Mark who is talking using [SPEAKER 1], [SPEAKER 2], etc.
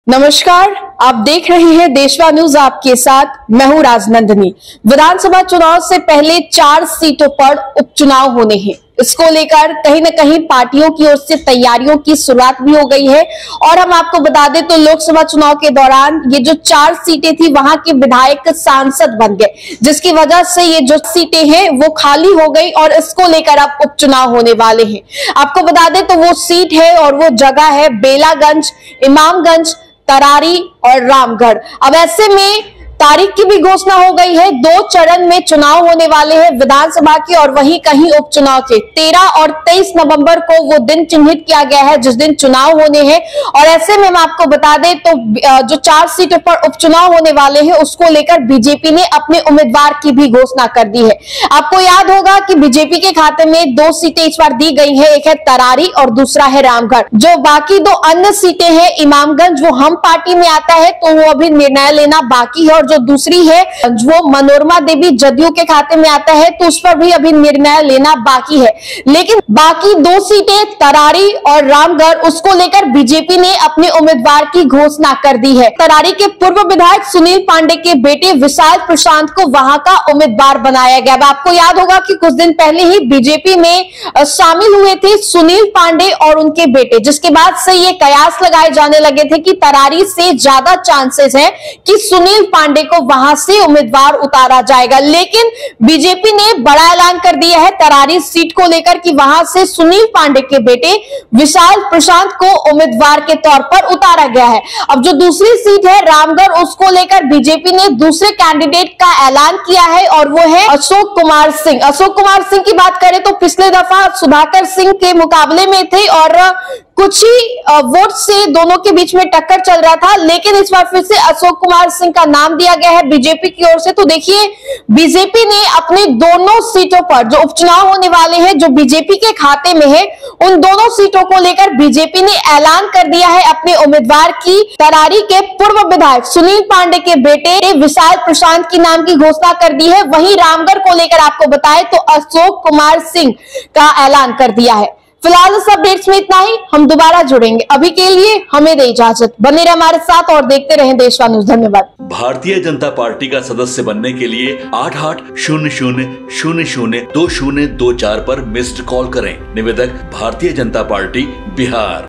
[SPEAKER 1] नमस्कार, आप देख रहे हैं देशवा न्यूज। आपके साथ मैं हूं राजनंदिनी। विधानसभा चुनाव से पहले 4 सीटों पर उपचुनाव होने हैं। इसको लेकर कहीं न कहीं पार्टियों की ओर से तैयारियों की शुरुआत भी हो गई है। और हम आपको बता दें तो लोकसभा चुनाव के दौरान ये जो 4 सीटें थी वहां के विधायक सांसद बन गए, जिसकी वजह से ये जो सीटें हैं वो खाली हो गई और इसको लेकर अब उपचुनाव होने वाले हैं। आपको बता दें तो वो सीट है और वो जगह है बेलागंज, इमामगंज, तरारी और रामगढ़। अब ऐसे में तारीख की भी घोषणा हो गई है। 2 चरण में चुनाव होने वाले हैं विधानसभा के और वहीं कहीं उपचुनाव के। 13 और 23 नवंबर को वो दिन चिन्हित किया गया है जिस दिन चुनाव होने हैं। और ऐसे में हम आपको बता दें तो जो 4 सीटों पर उपचुनाव होने वाले हैं उसको लेकर बीजेपी ने अपने उम्मीदवार की भी घोषणा कर दी है। आपको याद होगा कि बीजेपी के खाते में 2 सीटें इस बार दी गई है, एक है तरारी और दूसरा है रामगढ़। जो बाकी 2 अन्य सीटें हैं, इमामगंज वो हम पार्टी में आता है तो वो अभी निर्णय लेना बाकी है, और जो दूसरी है वो मनोरमा देवी जदयू के खाते में आता है तो उस पर भी अभी निर्णय लेना बाकी है। लेकिन बाकी 2 सीटें तरारी और रामगढ़ उसको लेकर बीजेपी ने अपने उम्मीदवार की घोषणा कर दी है। तरारी के पूर्व विधायक सुनील पांडे के बेटे विशाल प्रशांत को वहां का उम्मीदवार बनाया गया। आपको याद होगा कि कुछ दिन पहले ही बीजेपी में शामिल हुए थे सुनील पांडे और उनके बेटे, जिसके बाद से ये कयास लगाए जाने लगे थे कि तरारी से ज्यादा चांसेस है कि सुनील पांडे को वहां से उम्मीदवार उतारा जाएगा। लेकिन बीजेपी ने बड़ा ऐलान कर दिया है तरारी सीट को लेकर कि वहां से सुनील पांडे के बेटे विशाल प्रशांत को उम्मीदवार के तौर पर उतारा गया है। अब जो दूसरी सीट है रामगढ़ उसको लेकर बीजेपी ने दूसरे कैंडिडेट का ऐलान किया है और वो है अशोक कुमार सिंह। अशोक कुमार सिंह की बात करें तो पिछले दफा सुधाकर सिंह के मुकाबले में थे और कुछ ही वोट से दोनों के बीच में टक्कर चल रहा था, लेकिन इस बार फिर से अशोक कुमार सिंह का नाम दिया गया है बीजेपी की ओर से। तो देखिए बीजेपी ने अपनी दोनों सीटों पर जो उपचुनाव होने वाले हैं जो बीजेपी के खाते में है उन दोनों सीटों को लेकर बीजेपी ने ऐलान कर दिया है अपने उम्मीदवार की। तरारी के पूर्व विधायक सुनील पांडे के बेटे विशाल प्रशांत की नाम की घोषणा कर दी है। वहीं रामगढ़ को लेकर आपको बताएं तो अशोक कुमार सिंह का ऐलान कर दिया है। फिलहाल इस अपडेट्स में इतना ही, हम दोबारा जुड़ेंगे। अभी के लिए हमें दे इजाजत, बने रहे हमारे साथ और देखते रहें देशवा न्यूज। धन्यवाद।
[SPEAKER 2] भारतीय जनता पार्टी का सदस्य बनने के लिए 8800002024 पर मिस्ड कॉल करें। निवेदक भारतीय जनता पार्टी बिहार।